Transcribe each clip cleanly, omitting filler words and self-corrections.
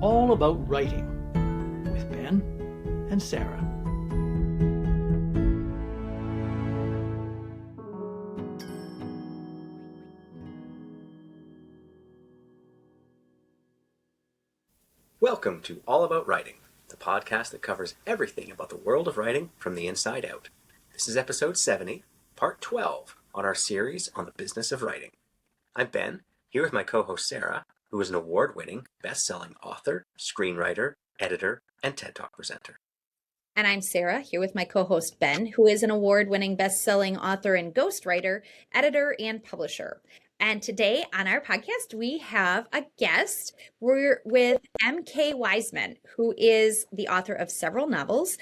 All About Writing with Ben and Sara. Welcome to All About Writing, the podcast that covers everything about the world of writing from the inside out. This is episode 70, part 12, on our series on the business of writing. I'm Ben, here with my co-host Sara, who is an award-winning, best-selling author, screenwriter, editor, and TED Talk presenter. And I'm Sara, here with my co-host Ben, who is an award-winning best-selling author and ghostwriter, editor, and publisher. And today on our podcast, we have a guest. We're with M.K. Wiseman, who is the author of several novels.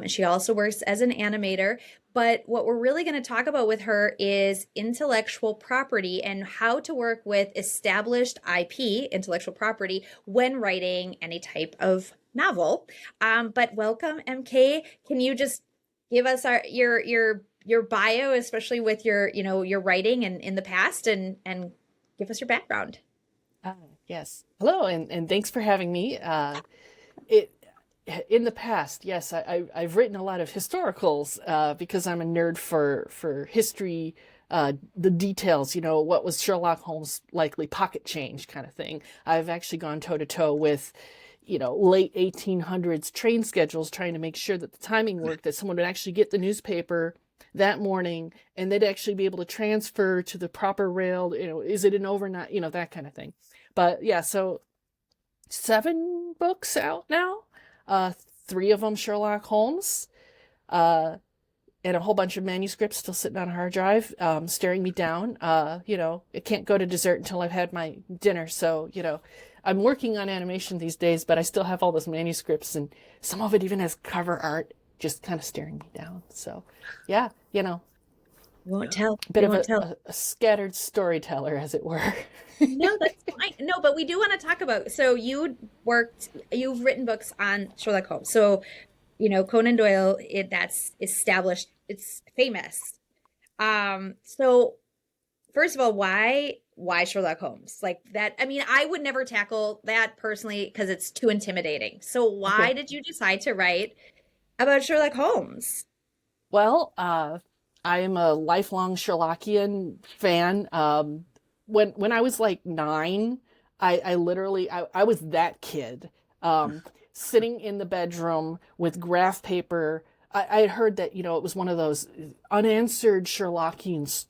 She also works as an animator. But what we're really going to talk about with her is intellectual property and how to work with established IP, intellectual property, when writing any type of novel. But welcome, MK. Can you just give us your bio, especially with your writing and in the past, and give us your background? Yes. Hello, and thanks for having me. In the past, yes, I've written a lot of historicals because I'm a nerd for history, the details, what was Sherlock Holmes' likely pocket change kind of thing. I've actually gone toe-to-toe with, late 1800s train schedules, trying to make sure that the timing worked, that someone would actually get the newspaper that morning and they'd actually be able to transfer to the proper rail, is it an overnight, that kind of thing. But yeah, so 7 books out now. 3 of them Sherlock Holmes, and a whole bunch of manuscripts still sitting on a hard drive, staring me down. It can't go to dessert until I've had my dinner. So, I'm working on animation these days, but I still have all those manuscripts, and some of it even has cover art just kind of staring me down. So, yeah, Won't tell. Bit of a scattered storyteller, as it were. No, that's fine. No, but we do want to talk about, so you've written books on Sherlock Holmes. So, Conan Doyle, that's established, it's famous. So first of all, why Sherlock Holmes? Like that, I would never tackle that personally because it's too intimidating. So why did you decide to write about Sherlock Holmes? Well, I am a lifelong Sherlockian fan. When I was like 9, I literally was that kid, sitting in the bedroom with graph paper. I had heard that, it was one of those unanswered Sherlockian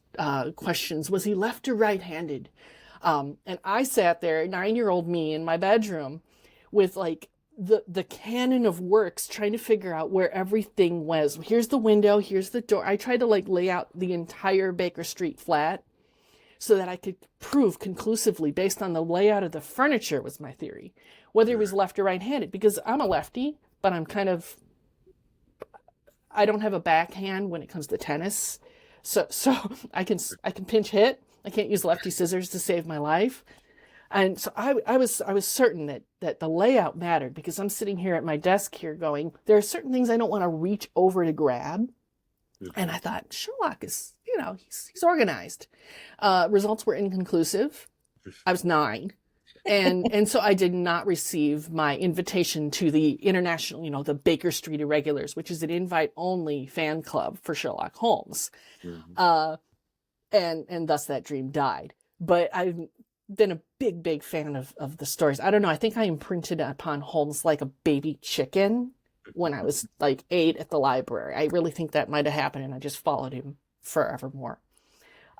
questions. Was he left or right-handed? And I sat there, 9-year-old me, in my bedroom with like the canon of works, trying to figure out where everything was. Here's the window, here's the door. I tried to lay out the entire Baker Street flat so that I could prove conclusively, based on the layout of the furniture, was my theory, whether it was left or right-handed, because I'm a lefty, but I don't have a backhand when it comes to tennis. So I can pinch hit. I can't use lefty scissors to save my life. And so I was certain that the layout mattered, because I'm sitting here at my desk here going, there are certain things I don't want to reach over to grab. And I thought, Sherlock is, he's organized. Results were inconclusive. I was 9. And so I did not receive my invitation to the international, the Baker Street Irregulars, which is an invite-only fan club for Sherlock Holmes. And thus that dream died. But I've been a big fan of the stories. I don't know. I think I imprinted upon Holmes like a baby chicken when I was like 8 at the library. I really think that might have happened, and I just followed him forevermore.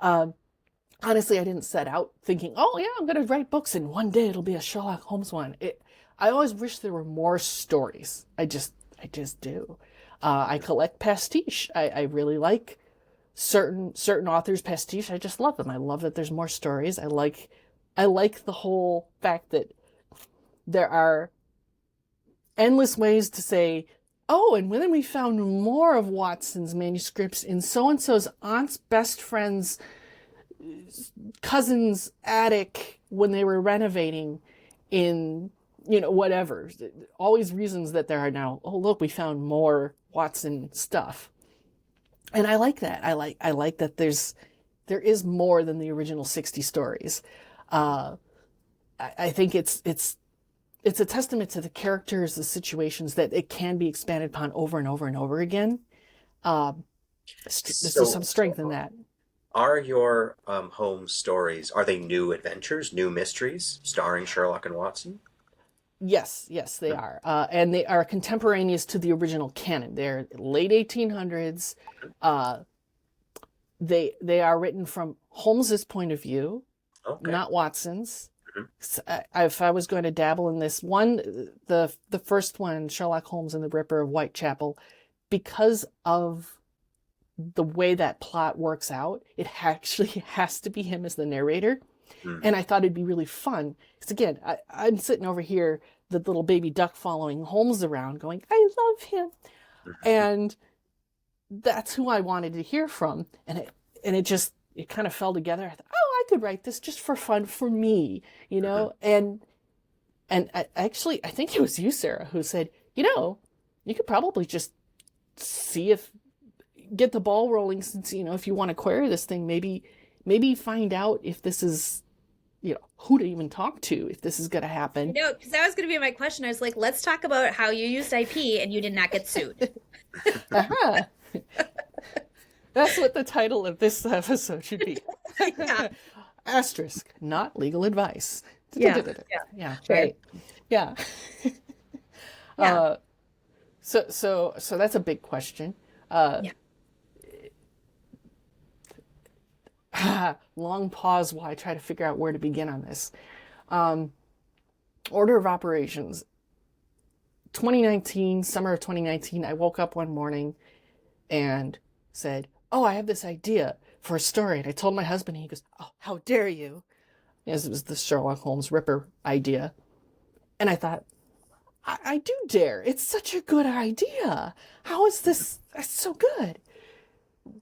Honestly, I didn't set out thinking, oh yeah, I'm going to write books and one day it'll be a Sherlock Holmes one. I always wish there were more stories. I just do. I collect pastiche. I really like certain authors' pastiche. I just love them. I love that there's more stories. I like the whole fact that there are endless ways to say, oh, and then we found more of Watson's manuscripts in so-and-so's aunt's best friend's cousin's attic when they were renovating in, whatever. Always reasons that there are now, oh, look, we found more Watson stuff. And I like that. I like that there is more than the original 60 stories. I think it's a testament to the characters, the situations, that it can be expanded upon over and over and over again. There's some strength in that. Are your home stories, are they new adventures, new mysteries starring Sherlock and Watson? Yes, they are. And they are contemporaneous to the original canon. They're late 1800s. They are written from Holmes's point of view, not Watson's. If I was going to dabble in this one, the first one, Sherlock Holmes and the Ripper of Whitechapel, because of the way that plot works out, it actually has to be him as the narrator. And I thought it'd be really fun. Because again, I'm sitting over here, the little baby duck following Holmes around going, I love him. And that's who I wanted to hear from. And it kind of fell together. I thought, I could write this just for fun for me, you know? And I think it was you, Sarah, who said, you could probably just get the ball rolling, since, if you want to query this thing, maybe find out if this is, who to even talk to, if this is going to happen. Because that was going to be my question. I was like, let's talk about how you used IP and you did not get sued. That's what the title of this episode should be. Yeah. Asterisk, not legal advice. Yeah. Sure. Right. Yeah. Yeah. So that's a big question. Long pause while I try to figure out where to begin on this. Order of operations. 2019, summer of 2019, I woke up one morning and said, I have this idea for a story. And I told my husband, and he goes, how dare you? As it was the Sherlock Holmes Ripper idea. And I thought, I do dare. It's such a good idea. How is this? That's so good.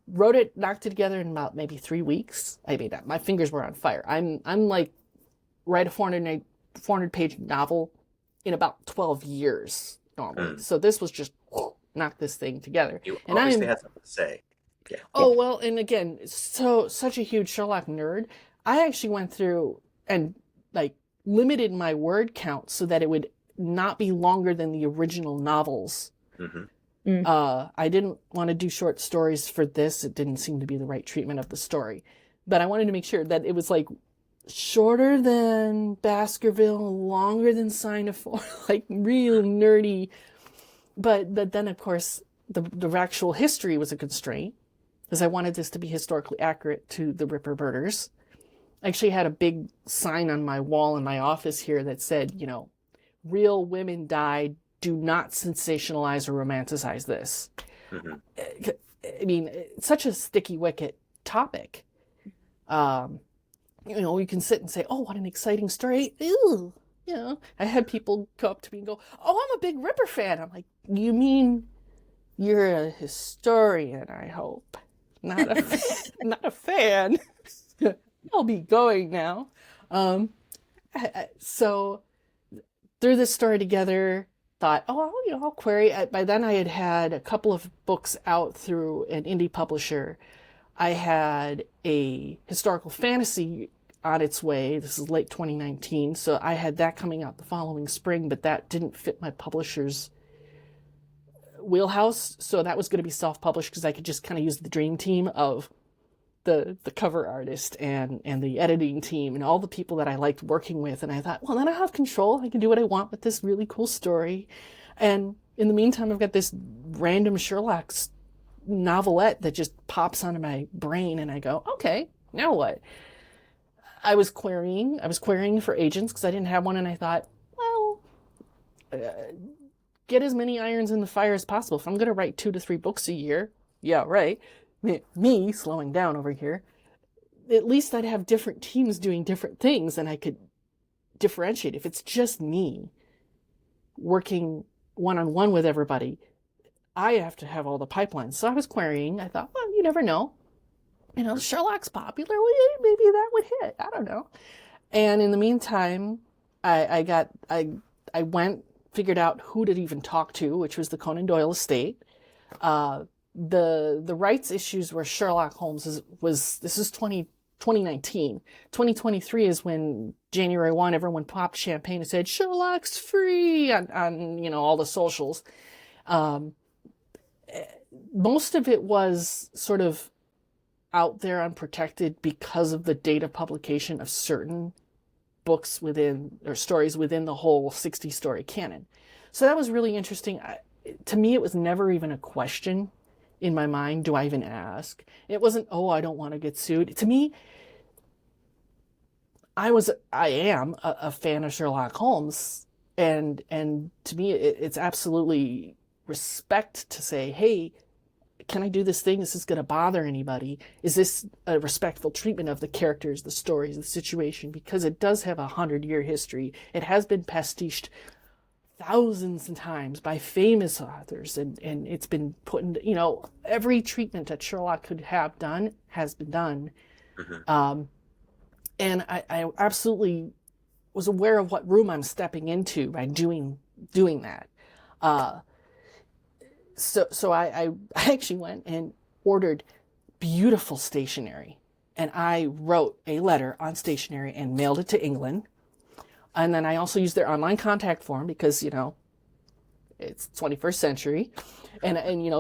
Wrote it, knocked it together in about maybe 3 weeks. I mean, my fingers were on fire. I'm like, write a 400-page novel in about 12 years normally. So this was just knock this thing together. You obviously had something to say. Yeah. Oh, well, and again, such a huge Sherlock nerd. I actually went through and limited my word count so that it would not be longer than the original novels. I didn't want to do short stories for this. It didn't seem to be the right treatment of the story. But I wanted to make sure that it was shorter than Baskerville, longer than Sign of Four, real nerdy. But then, of course, the actual history was a constraint, because I wanted this to be historically accurate to the Ripper murders. I actually had a big sign on my wall in my office here that said, real women died. Do not sensationalize or romanticize this. I mean, it's such a sticky wicket topic. You can sit and say, what an exciting story. Ew. I had people go up to me and go, I'm a big Ripper fan. I'm like, you mean you're a historian, I hope. Not a fan. I'll be going now. So threw this story together, thought, I'll query. By then I had a couple of books out through an indie publisher. I had a historical fantasy on its way. This is late 2019. So I had that coming out the following spring, but that didn't fit my publisher's wheelhouse. So that was going to be self-published because I could just kind of use the dream team of the cover artist and the editing team and all the people that I liked working with. And I thought, well, then I have control. I can do what I want with this really cool story. And in the meantime, I've got this random Sherlock novelette that just pops onto my brain. And I go, okay, now what? I was querying for agents because I didn't have one. And I thought, well, get as many irons in the fire as possible. If I'm going to write 2 to 3 books a year, yeah, right. Me slowing down over here, at least I'd have different teams doing different things and I could differentiate. If it's just me working one-on-one with everybody, I have to have all the pipelines. So I was querying. I thought, well, you never know. Sherlock's popular. Well, maybe that would hit. I don't know. And in the meantime, I went, figured out who to even talk to, which was the Conan Doyle estate. the rights issues where Sherlock Holmes this is 2019. 2023 is when January 1, everyone popped champagne and said, Sherlock's free on all the socials. Most of it was sort of out there unprotected because of the date of publication of certain books within, or stories within the whole 60-story canon. So that was really interesting. To me, it was never even a question in my mind. Do I even ask? It wasn't, oh, I don't want to get sued. To me, I am a fan of Sherlock Holmes. And to me, it's absolutely respect to say, hey, can I do this thing? Is this going to bother anybody? Is this a respectful treatment of the characters, the stories, the situation? Because it does have a 100-year history. It has been pastiched thousands of times by famous authors, and it's been put in, every treatment that Sherlock could have done has been done. Mm-hmm. And I absolutely was aware of what room I'm stepping into by doing that. So I actually went and ordered beautiful stationery, and I wrote a letter on stationery and mailed it to England. And then I also used their online contact form because, it's 21st century. And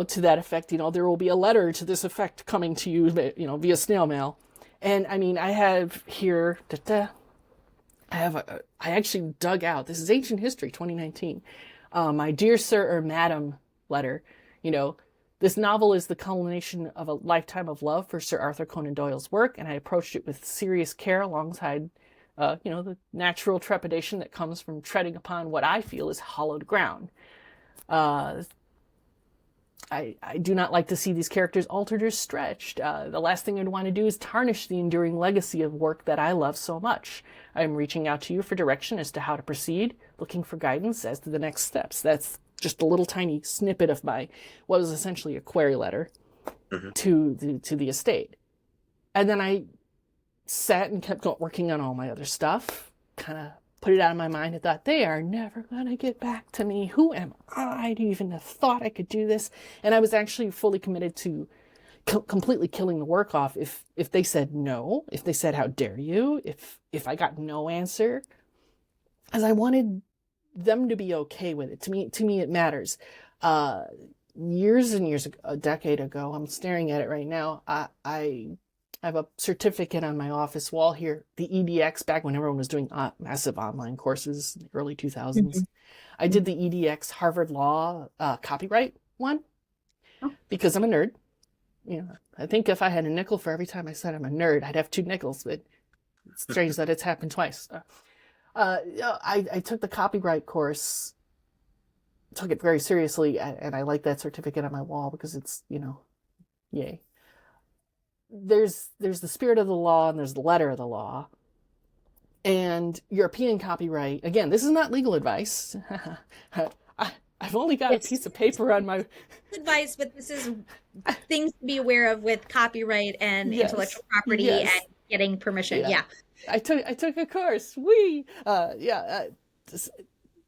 to that effect, there will be a letter to this effect coming to you, via snail mail. And I mean, I have here, I actually dug out, this is Ancient History 2019, my Dear Sir or Madam letter. This novel is the culmination of a lifetime of love for Sir Arthur Conan Doyle's work, and I approached it with serious care alongside the natural trepidation that comes from treading upon what I feel is hallowed ground. I do not like to see these characters altered or stretched. The last thing I'd want to do is tarnish the enduring legacy of work that I love so much. I'm reaching out to you for direction as to how to proceed, looking for guidance as to the next steps. That's just a little tiny snippet of what was essentially a query letter to the estate. And then I sat and kept working on all my other stuff, kind of put it out of my mind. I thought, they are never going to get back to me. Who am I to even have thought I could do this? And I was actually fully committed to completely killing the work off if they said no, if they said, how dare you, if I got no answer, as I wanted them to be okay with it. To me, it matters. Years and years ago, a decade ago, I'm staring at it right now. I have a certificate on my office wall here, the EDX, back when everyone was doing massive online courses in the early 2000s. Mm-hmm. I did the EDX Harvard Law copyright one because I'm a nerd. I think if I had a nickel for every time I said I'm a nerd, I'd have 2 nickels, but it's strange that it's happened twice. I took the copyright course, took it very seriously, and I like that certificate on my wall because it's, yay. There's the spirit of the law and there's the letter of the law. And European copyright, again, this is not legal advice. I've only got a piece of paper on my... advice, but this is things to be aware of with copyright and intellectual property and getting permission. Yeah. I took a course. The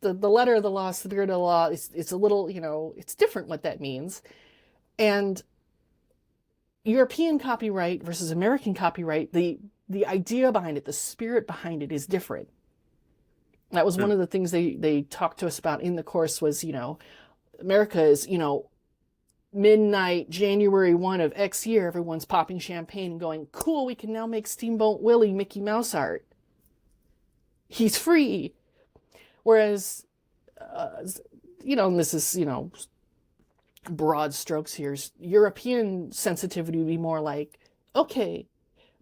letter of the law, spirit of the law, it's a little, it's different what that means. And European copyright versus American copyright, the idea behind it, the spirit behind it is different. That was one of the things they talked to us about in the course was, America is, midnight, January 1 of X year, everyone's popping champagne and going, cool, we can now make Steamboat Willie Mickey Mouse art. He's free. Whereas, and this is, broad strokes here, European sensitivity would be more like, okay,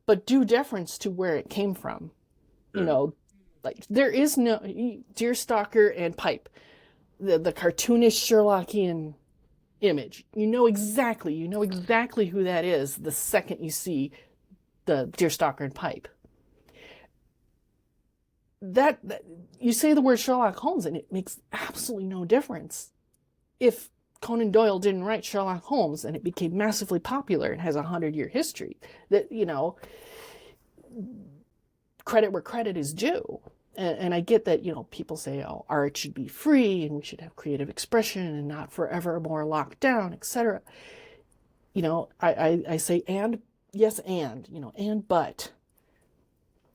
but due deference to where it came from. Like there is no Deerstalker and Pipe, the cartoonish Sherlockian image. You know exactly who that is the second you see the Deerstalker and Pipe. That you say the word Sherlock Holmes and it makes absolutely no difference. If Conan Doyle didn't write Sherlock Holmes and it became massively popular and has a 100-year history, that, credit where credit is due. And I get that, people say, oh, art should be free and we should have creative expression and not forever more locked down, etc. I say, and yes, and but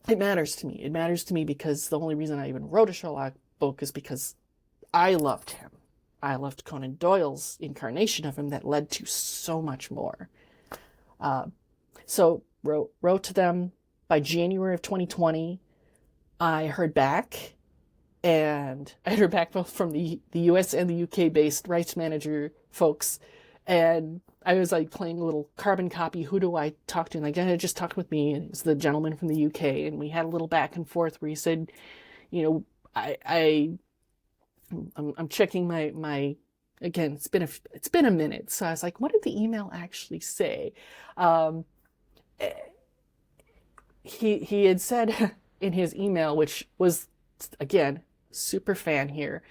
it matters to me. It matters to me because the only reason I even wrote a Sherlock book is because I loved him. I loved Conan Doyle's incarnation of him that led to so much more. So wrote to them. By January of 2020, I heard back, and I heard back both from the US and the UK based rights manager folks. And I was like playing a little carbon copy. Who do I talk to? And like, I just talked with me, and it's the gentleman from the UK. And we had a little back and forth where he said, I'm checking my again, it's been a minute. So I was like, what did the email actually say? He had said in his email, which was, again, super fan here.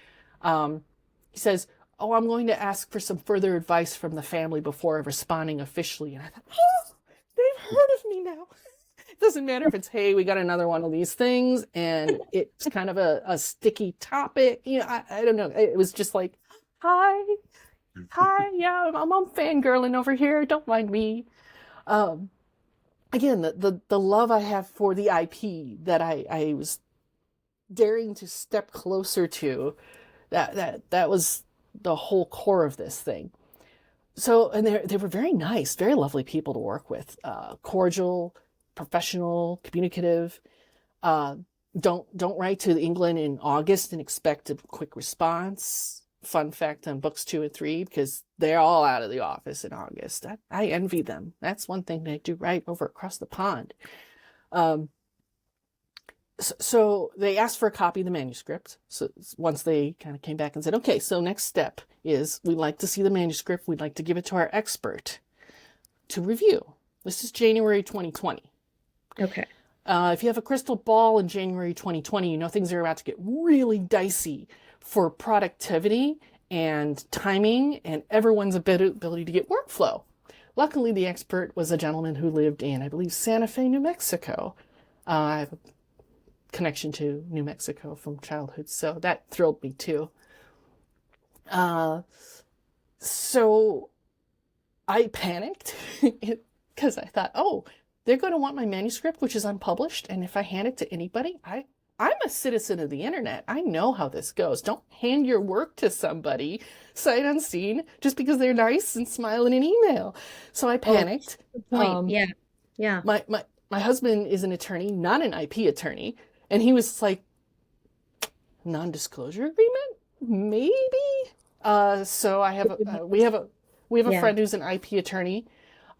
He says, "Oh, I'm going to ask for some further advice from the family before responding officially." And I thought, oh, they've heard of me now. It doesn't matter if it's, hey, we got another one of these things, and it's kind of a sticky topic. I don't know. It was just like, hi, yeah, I'm fangirling over here. Don't mind me. Again, the love I have for the IP that I was daring to step closer to, that was the whole core of this thing. So, and they were very nice, very lovely people to work with, cordial, professional, communicative. Don't write to England in August and expect a quick response. Fun fact on books 2 and 3, because they're all out of the office in August. I envy them. That's one thing they do right over across the pond. So they asked for a copy of the manuscript. So once they kind of came back and said, okay, so next step is we'd like to see the manuscript. We'd like to give it to our expert to review. This is January 2020. Okay. If you have a crystal ball in January 2020, you know things are about to get really dicey for productivity and timing and everyone's ability to get workflow. Luckily, the expert was a gentleman who lived in, I believe, Santa Fe, New Mexico. I have a connection to New Mexico from childhood, so that thrilled me too. So I panicked because I thought, oh, they're going to want my manuscript, which is unpublished, and if I hand it to anybody, I'm a citizen of the internet. I know how this goes. Don't hand your work to somebody sight unseen just because they're nice and smile in an email. So I panicked. Good point. Yeah. My husband is an attorney, not an IP attorney, and he was like, non-disclosure agreement, maybe. So I have we have a friend who's an IP attorney.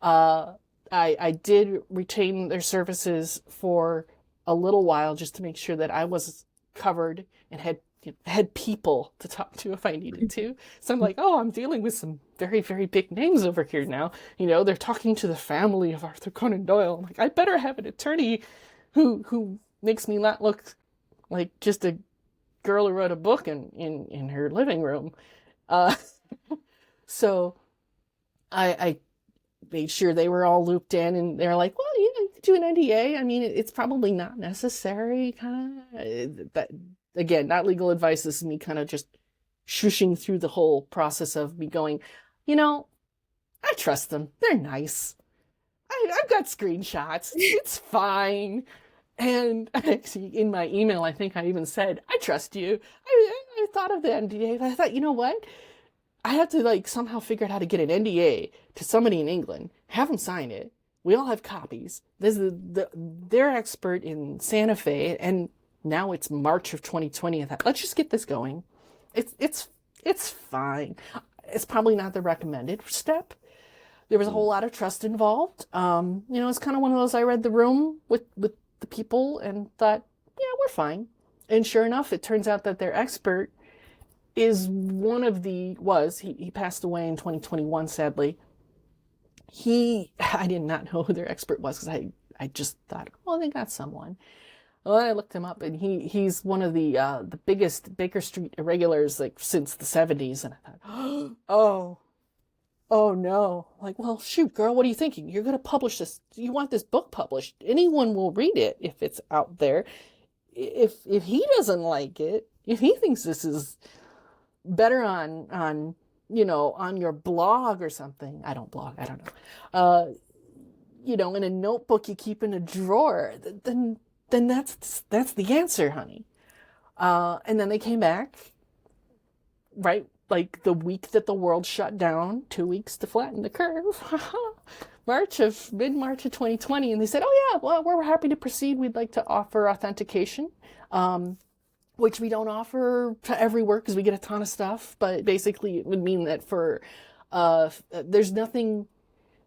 I did retain their services for a little while just to make sure that I was covered and had people to talk to if I needed to. So I'm like, oh, I'm dealing with some very, very big names over here now. They're talking to the family of Arthur Conan Doyle. I'm like, I better have an attorney who makes me not look like just a girl who wrote a book in her living room. So I made sure they were all looped in, and they're like, well, you could do an NDA. I mean, it's probably not necessary, kind of. That, again, not legal advice. This is me kind of just shushing through the whole process of me going, I trust them. They're nice. I've got screenshots. It's fine. And actually, in my email, I think I even said, I trust you. I thought of the NDA, but I thought, you know what? I have to somehow figure out how to get an NDA to somebody in England, have them sign it. We all have copies. There's their expert in Santa Fe, and now it's March of 2020. I thought, let's just get this going. It's fine. It's probably not the recommended step. There was a whole lot of trust involved. It's kind of one of those, I read the room with the people and thought, yeah, we're fine. And sure enough, it turns out that their expert is one of he passed away in 2021, sadly. I did not know who their expert was because I just thought, well, they got someone. Well, I looked him up, and he's one of the biggest Baker Street irregulars since the 70s, and I thought, oh no. Like, well, shoot, girl, what are you thinking? You're going to publish this. You want this book published. Anyone will read it if it's out there. If he doesn't like it, if he thinks this is better on on your blog or something. I don't blog, I don't know. In a notebook you keep in a drawer, then that's the answer, honey. And then they came back, right? Like the week that the world shut down, 2 weeks to flatten the curve. Mid-March of 2020. And they said, oh yeah, well, we're happy to proceed. We'd like to offer authentication, which we don't offer to every work because we get a ton of stuff. But basically it would mean that there's nothing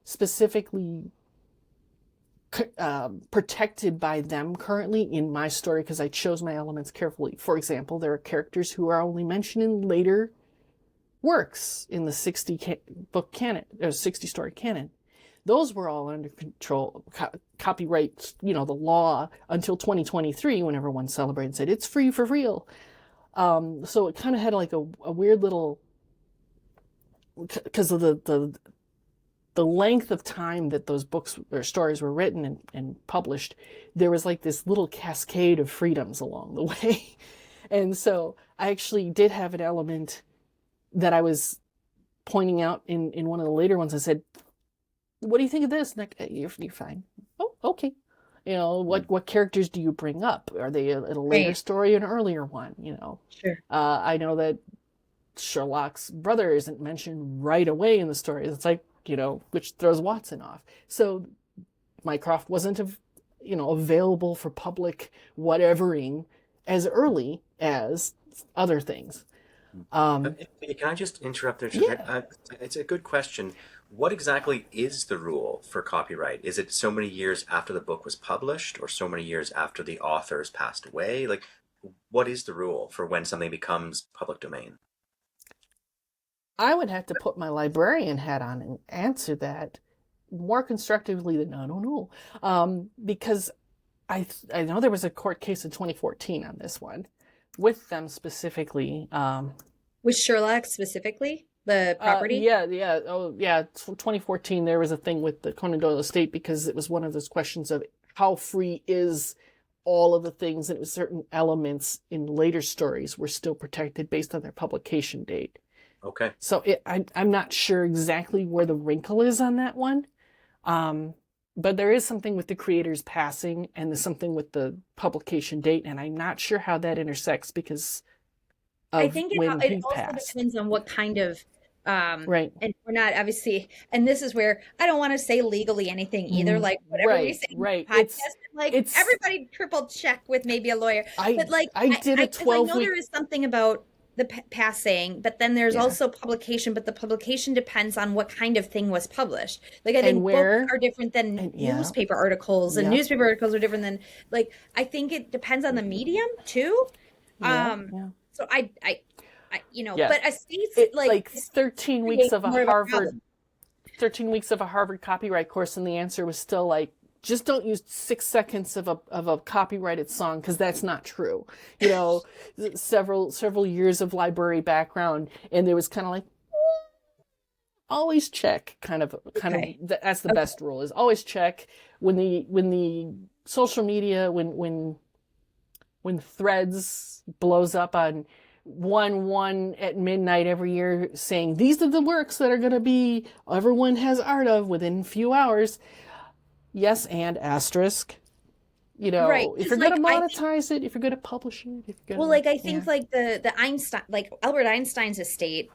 specifically protected by them currently in my story because I chose my elements carefully. For example, there are characters who are only mentioned in later works in the 60-book canon, or 60-story canon. Those were all under control, copyright, the law until 2023 when everyone celebrated and said, it's free for real. So it kind of had like a weird little, because of the length of time that those books or stories were written and published, there was like this little cascade of freedoms along the way. And so I actually did have an element that I was pointing out in one of the later ones. I said, what do you think of this? And you're fine. Oh, okay. What characters do you bring up? Are they a later story or an earlier one? Sure. I know that Sherlock's brother isn't mentioned right away in the story. It's like, which throws Watson off. So Mycroft wasn't, available for public whatevering as early as other things. Can I just interrupt there? Yeah. It's a good question. What exactly is the rule for copyright? Is it so many years after the book was published or so many years after the authors passed away? Like, what is the rule for when something becomes public domain? I would have to put my librarian hat on and answer that more constructively than I don't know. Because I know there was a court case in 2014 on this one with them specifically. With Sherlock specifically, the property? Yeah. Oh, yeah. 2014, there was a thing with the Conan Doyle estate because it was one of those questions of how free is all of the things, and it was certain elements in later stories were still protected based on their publication date. Okay. So I'm not sure exactly where the wrinkle is on that one. But there is something with the creator's passing and there's something with the publication date, and I'm not sure how that intersects because of I think when he it also passed. depends on what kind of Right. and we're not obviously, and this is where I don't want to say legally anything either, like whatever we say in the podcast, everybody triple check with maybe a lawyer. But like I did a 12 I know there is something about the passing, but then there's also publication, but the publication depends on what kind of thing was published. Like I think books are different than newspaper articles, and newspaper articles are different than, like, I think it depends on the medium too. So I but a state's like 13 weeks of a Harvard 13 weeks of a Harvard copyright course, and the answer was still like, just don't use 6 seconds of a copyrighted song because that's not true. Several years of library background, and there was kind of like, always check. That's the best rule, is always check when the social media when Threads blows up on 1 at midnight every year saying these are the works that are going to be everyone has art of within a few hours. Yes, and asterisk. If you're going to monetize it, if you're going to publish it, I think like the Einstein, like Albert Einstein's estate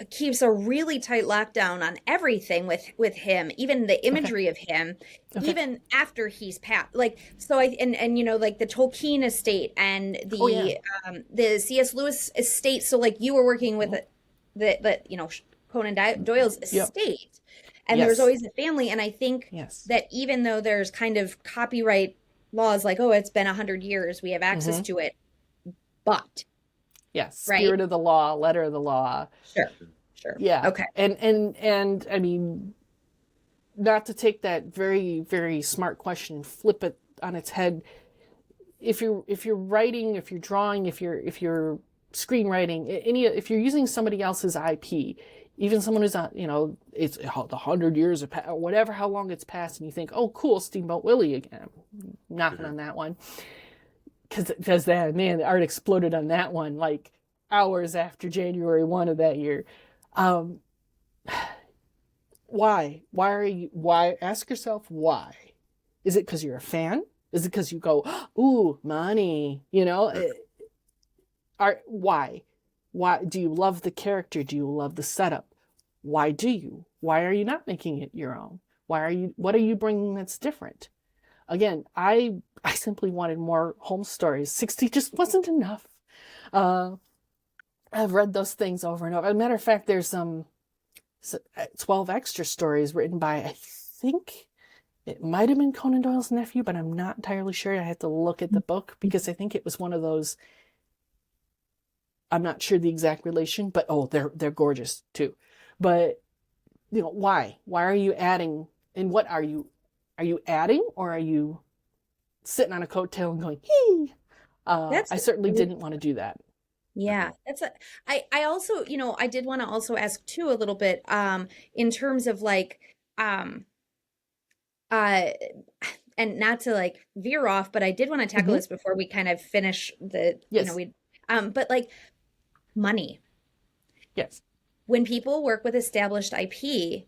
keeps a really tight lockdown on everything with him, even the imagery of him, even after he's passed. Like, so like the Tolkien estate and the C.S. Lewis estate. So like you were working with the Conan Doyle's estate. And there's always a family. And I think that even though there's kind of copyright laws like, it's been 100 years, we have access to it. But. Yes. Spirit of the law, letter of the law. Sure. Yeah. Okay. And I mean, not to take that very, very smart question and flip it on its head. If you're writing, if you're drawing, if you're screenwriting, if you're using somebody else's IP, even someone who's not, it's the 100 years or whatever, how long it's passed, and you think, oh, cool, Steamboat Willie again. Knocking on that one. Because the art exploded on that one like hours after January 1 of that year. Um, why? Ask yourself why. Is it because you're a fan? Is it because you go, ooh, money? Why? Why do you love the character? Do you love the setup? Why do you? Why are you not making it your own? What are you bringing that's different? Again, I simply wanted more Holmes stories. 60 just wasn't enough. I've read those things over and over. As a matter of fact, there's 12 extra stories written by, I think it might have been Conan Doyle's nephew, but I'm not entirely sure. I had to look at the book because I think it was one of those. I'm not sure the exact relation, but they're gorgeous too. But why? Why are you adding? And what are you? Are you adding, or are you sitting on a coattail and going, hey? I certainly didn't want to do that. Yeah, I also, I did want to also ask too a little bit, in terms of like, and not to like veer off, but I did want to tackle this before we kind of finish yes. But like money. Yes. When people work with established IP,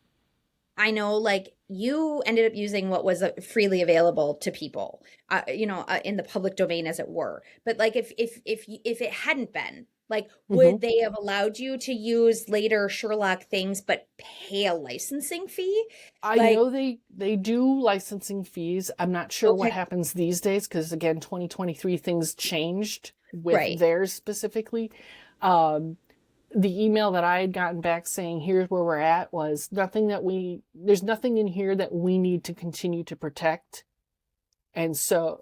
I know like you ended up using what was freely available to people, in the public domain, as it were. But like if it hadn't been, like, would they have allowed you to use later Sherlock things but pay a licensing fee? I know they do licensing fees. I'm not sure what happens these days because, again, 2023 things changed with theirs specifically. The email that I had gotten back saying, here's where we're at, was there's nothing in here that we need to continue to protect. And so,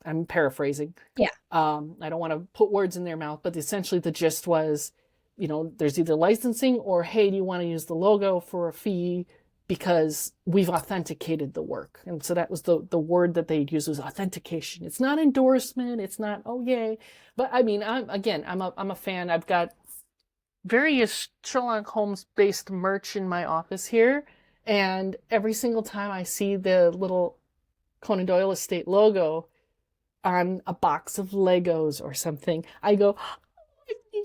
I'm paraphrasing. Yeah. I don't want to put words in their mouth, but essentially the gist was, there's either licensing or, hey, do you want to use the logo for a fee because we've authenticated the work. And so that was the word that they'd use, was authentication. It's not endorsement. It's not, oh, yay. But I mean, I'm a fan. I've got various Sherlock Holmes based merch in my office here. And every single time I see the little Conan Doyle Estate logo on a box of Legos or something, I go,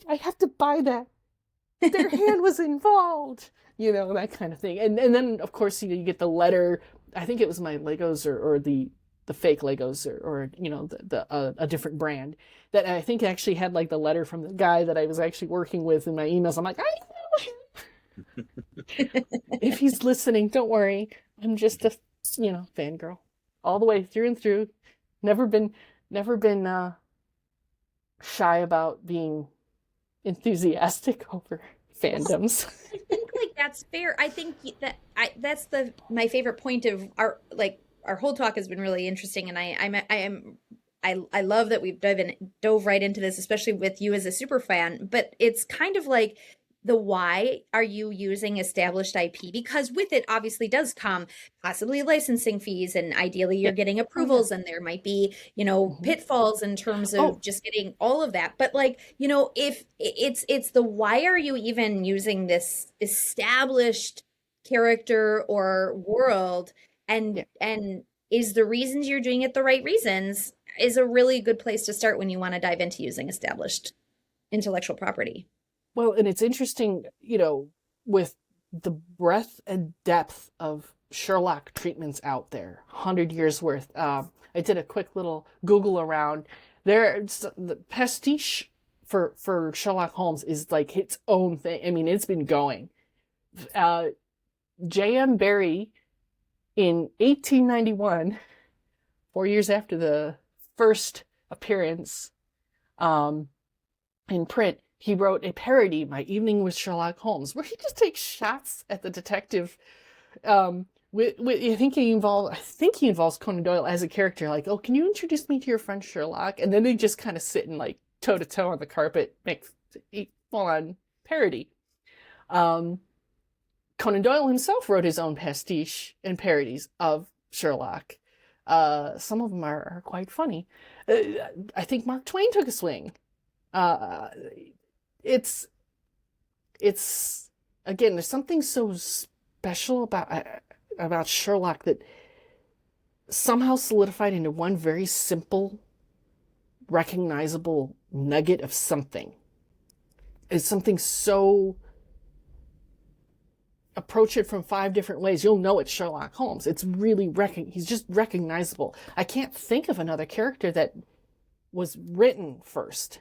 I have to buy that. Their hand was involved, that kind of thing. And then, of course, you get the letter. I think it was my Legos or the fake Legos or a different brand that I think actually had like the letter from the guy that I was actually working with in my emails. I'm like, I know. If he's listening, don't worry. I'm just a, fangirl all the way through and through. Never been shy about being enthusiastic over fandoms. I think like that's fair. I think that's my favorite point of our whole talk has been really interesting, and I love that we've dove right into this, especially with you as a super fan. But it's kind of like the why are you using established IP? Because with it obviously does come possibly licensing fees, and ideally you're getting approvals, and there might be, pitfalls in terms of just getting all of that. But like, if it's the why are you even using this established character or world, and is the reasons you're doing it the right reasons, is a really good place to start when you want to dive into using established intellectual property. Well, and it's interesting, with the breadth and depth of Sherlock treatments out there, 100 years worth. I did a quick little Google around. The pastiche for Sherlock Holmes is like its own thing. I mean, it's been going. J.M. Barrie, in 1891, 4 years after the first appearance in print, he wrote a parody, My Evening with Sherlock Holmes, where he just takes shots at the detective. I think he involves Conan Doyle as a character. Like, oh, can you introduce me to your friend Sherlock? And then they just kind of sit and like toe to toe on the carpet, make full on parody. Conan Doyle himself wrote his own pastiche and parodies of Sherlock. Some of them are quite funny. I think Mark Twain took a swing. It's again, there's something so special about Sherlock that somehow solidified into one very simple, recognizable nugget of something. It's something so approach it from 5 different ways, you'll know it's Sherlock Holmes. It's really he's just recognizable. I can't think of another character that was written first.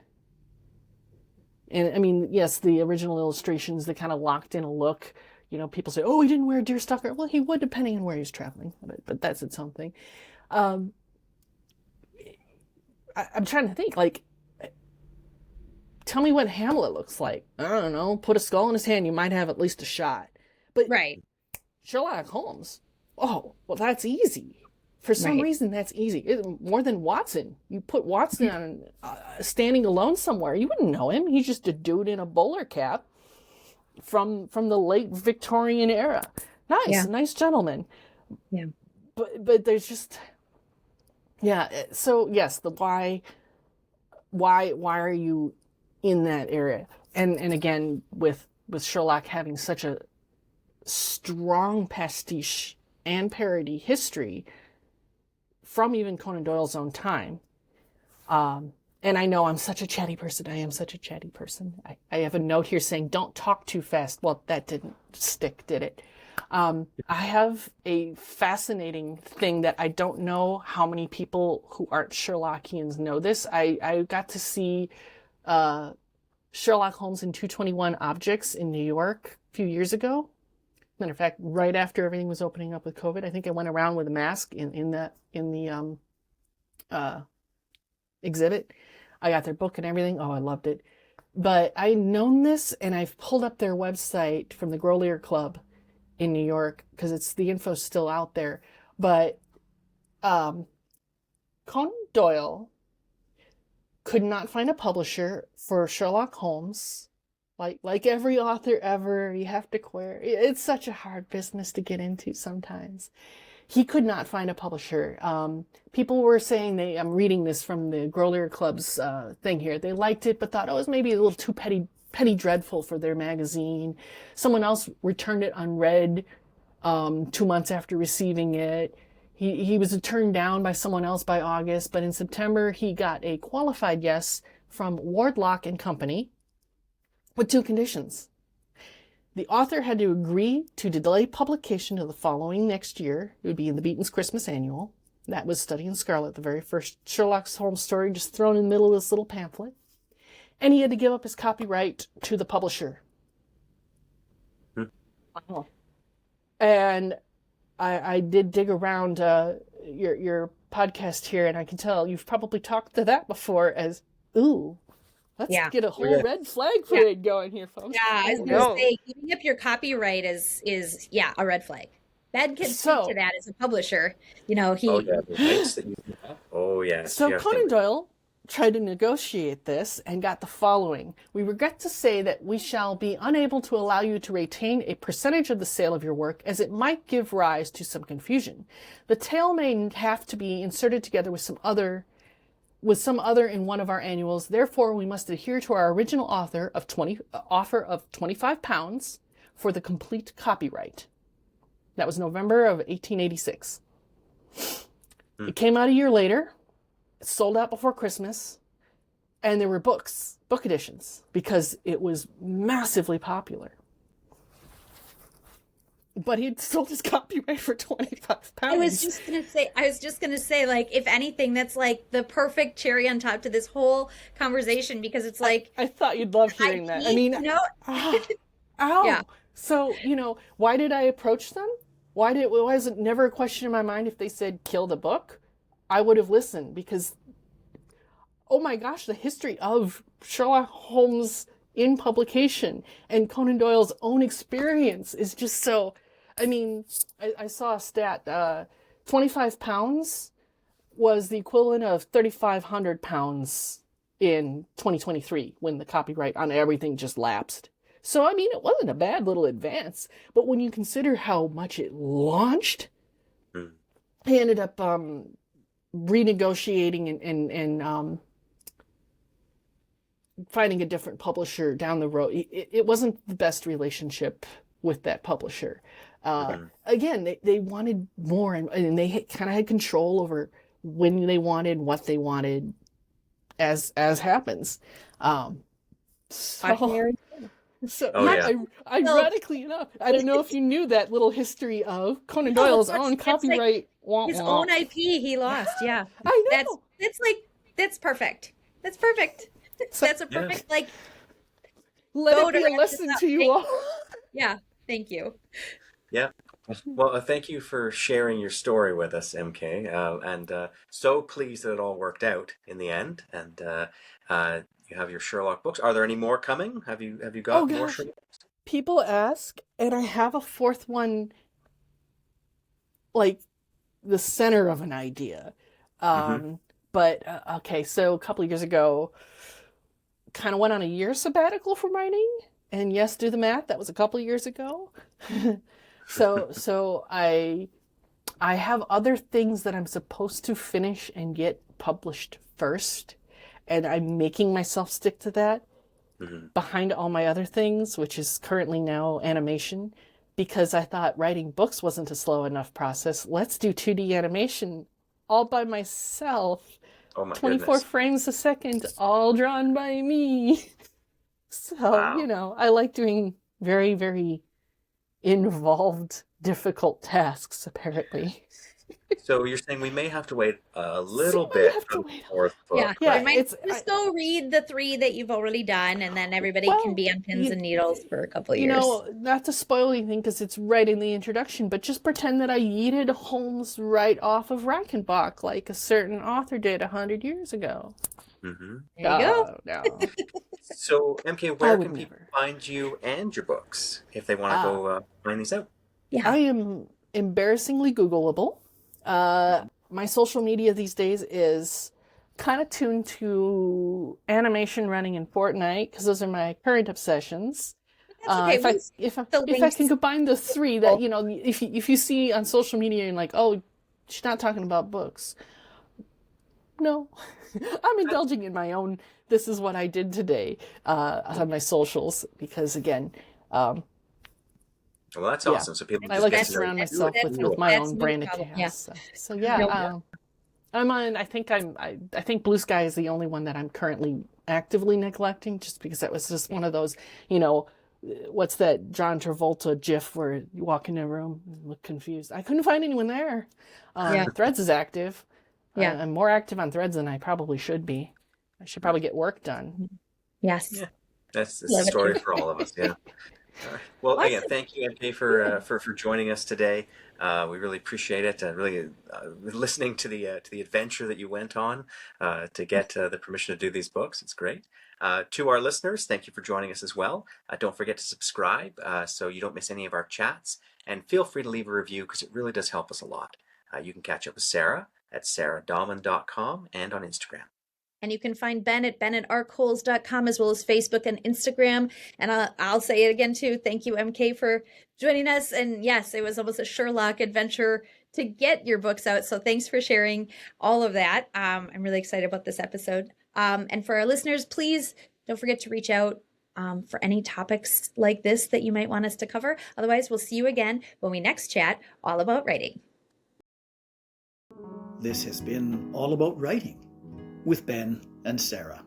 And I mean, yes, the original illustrations, they kind of locked in a look. You know, people say, oh, he didn't wear a deerstalker. Well, he would, depending on where he's traveling, but that's its own thing. I'm trying to think, like, tell me what Hamlet looks like. I don't know. Put a skull in his hand, you might have at least a shot. But Right. Sherlock Holmes, oh, well, that's easy. For some reason, that's easy. More than Watson. You put Watson on standing alone somewhere, you wouldn't know him. He's just a dude in a bowler cap from the late Victorian era. Nice gentleman. Yeah. But there's just, yeah. So yes, the why are you in that area? And again, with Sherlock having such a strong pastiche and parody history from even Conan Doyle's own time. And I know I'm such a chatty person. I am such a chatty person. I have a note here saying, don't talk too fast. Well, that didn't stick, did it? I have a fascinating thing that I don't know how many people who aren't Sherlockians know this. I got to see Sherlock Holmes and 221 Objects in New York a few years ago. Matter of fact, right after everything was opening up with COVID, I think I went around with a mask in the exhibit. I got their book and everything. Oh, I loved it. But I'd known this, and I've pulled up their website from the Grolier Club in New York because the info's still out there. But Conan Doyle could not find a publisher for Sherlock Holmes. Like every author ever, you have to query. It's such a hard business to get into sometimes. He could not find a publisher. People were saying I'm reading this from the Grolier Club's thing here. They liked it, but thought it was maybe a little too petty dreadful for their magazine. Someone else returned it unread 2 months after receiving it. He was turned down by someone else by August, but in September he got a qualified yes from Wardlock and Company with 2 conditions. The author had to agree to delay publication to the following next year. It would be in the Beaton's Christmas Annual. That was Study in Scarlet, the very first Sherlock Holmes story, just thrown in the middle of this little pamphlet. And he had to give up his copyright to the publisher. Oh. And I did dig around your podcast here, and I can tell you've probably talked to that before as, ooh, let's get a whole red flag parade going here, folks. Yeah, I was going to say, giving up your copyright is a red flag. Ben can speak to that as a publisher. You know, he... Oh, yes. So Conan Doyle tried to negotiate this and got the following. We regret to say that we shall be unable to allow you to retain a percentage of the sale of your work, as it might give rise to some confusion. The tale may have to be inserted together with some other in one of our annuals. Therefore, we must adhere to our original offer of £25 for the complete copyright. That was November of 1886. It came out a year later. It sold out before Christmas. And there were book editions, because it was massively popular. But he'd sold his copyright for £25. I was just gonna say, like, if anything, that's like the perfect cherry on top to this whole conversation, because it's like, I thought you'd love hearing that. I mean, ow. Yeah. So, why did I approach them? Why was it never a question in my mind if they said kill the book? I would have listened, because, oh my gosh, the history of Sherlock Holmes in publication and Conan Doyle's own experience is just so... I mean, I saw a stat, £25 was the equivalent of £3,500 in 2023 when the copyright on everything just lapsed. So, I mean, it wasn't a bad little advance, but when you consider how much it launched, he ended up renegotiating and finding a different publisher down the road. It wasn't the best relationship with that publisher. Again, they wanted more, and they kind of had control over when they wanted, what they wanted, as happens. So, Oh, yeah. ironically enough, I don't know if you knew that little history of Conan Doyle's own That's copyright. like his own IP he lost. Yeah. I That's know. that's perfect. That's perfect. So, That's a perfect like let go it to be a wrap this lesson up. to you Thank- all. Yeah. Thank you. Yeah. Well, thank you for sharing your story with us, MK. And so pleased that it all worked out in the end. And you have your Sherlock books. Are there any more coming? Have you Oh got more gosh, Sherlock? people ask, and I have a fourth one, like the center of an idea. Mm-hmm. But okay, so a couple of years ago, kind of went on a year sabbatical from writing. And yes, do the math. That was a couple of years ago. So I have other things that I'm supposed to finish and get published first, and I'm making myself stick to that Mm-hmm. behind all my other things, which is currently now animation, because I thought writing books wasn't a slow enough process. Let's do 2D animation all by myself, Oh my 24 goodness. frames a second, all drawn by me. So, Wow. I like doing very, very involved, difficult tasks, apparently. So you're saying we may have to wait a So little you might bit have for to the wait. fourth Yeah. book, Yeah, We right? might just go read the 3 that you've already done, and then everybody can well, be on pins and needles for a couple years. not to spoil anything because it's right in the introduction, but just pretend that I yeeted Holmes right off of Reichenbach like a certain author did 100 years ago. Mm-hmm. There you go. No. So, MK, I where would can people never. find you and your books if they want to Uh, go find these out? Yeah. I am embarrassingly Googleable. My social media these days is kind of tuned to animation running in Fortnite because those are my current obsessions. That's okay. If I We'll if I, the if I links. can combine the three that if you see on social media and like, oh, she's not talking about books. No, I'm indulging in my own. This is what I did today on my socials because again, um, Well, that's yeah, awesome. So people I just like to get to know surround you myself and That's you with my that's own no brand problem. Yeah. accounts. So yeah, No. I'm on. I think Blue Sky is the only one that I'm currently actively neglecting, just because that was just one of those, what's that John Travolta GIF where you walk in a room and look confused. I couldn't find anyone there. Yeah. Threads is active. Yeah. I'm more active on Threads than I probably should be. I should probably get work done. Yes. Yeah, that's the Love it. story for all of us. Yeah. All right. Well, again, Awesome. thank you, MK, for joining us today. We really appreciate it. Really listening to the adventure that you went on to get the permission to do these books. It's great. To our listeners, thank you for joining us as well. Don't forget to subscribe so you don't miss any of our chats, and feel free to leave a review because it really does help us a lot. You can catch up with Sarah at sarahdahlman.com and on Instagram. And you can find Ben at ben@arcoles.com as well as Facebook and Instagram. And I'll say it again too. Thank you, MK, for joining us. And yes, it was almost a Sherlock adventure to get your books out. So thanks for sharing all of that. I'm really excited about this episode. And for our listeners, please don't forget to reach out for any topics like this that you might want us to cover. Otherwise, we'll see you again when we next chat all about writing. This has been All About Writing with Ben and Sara.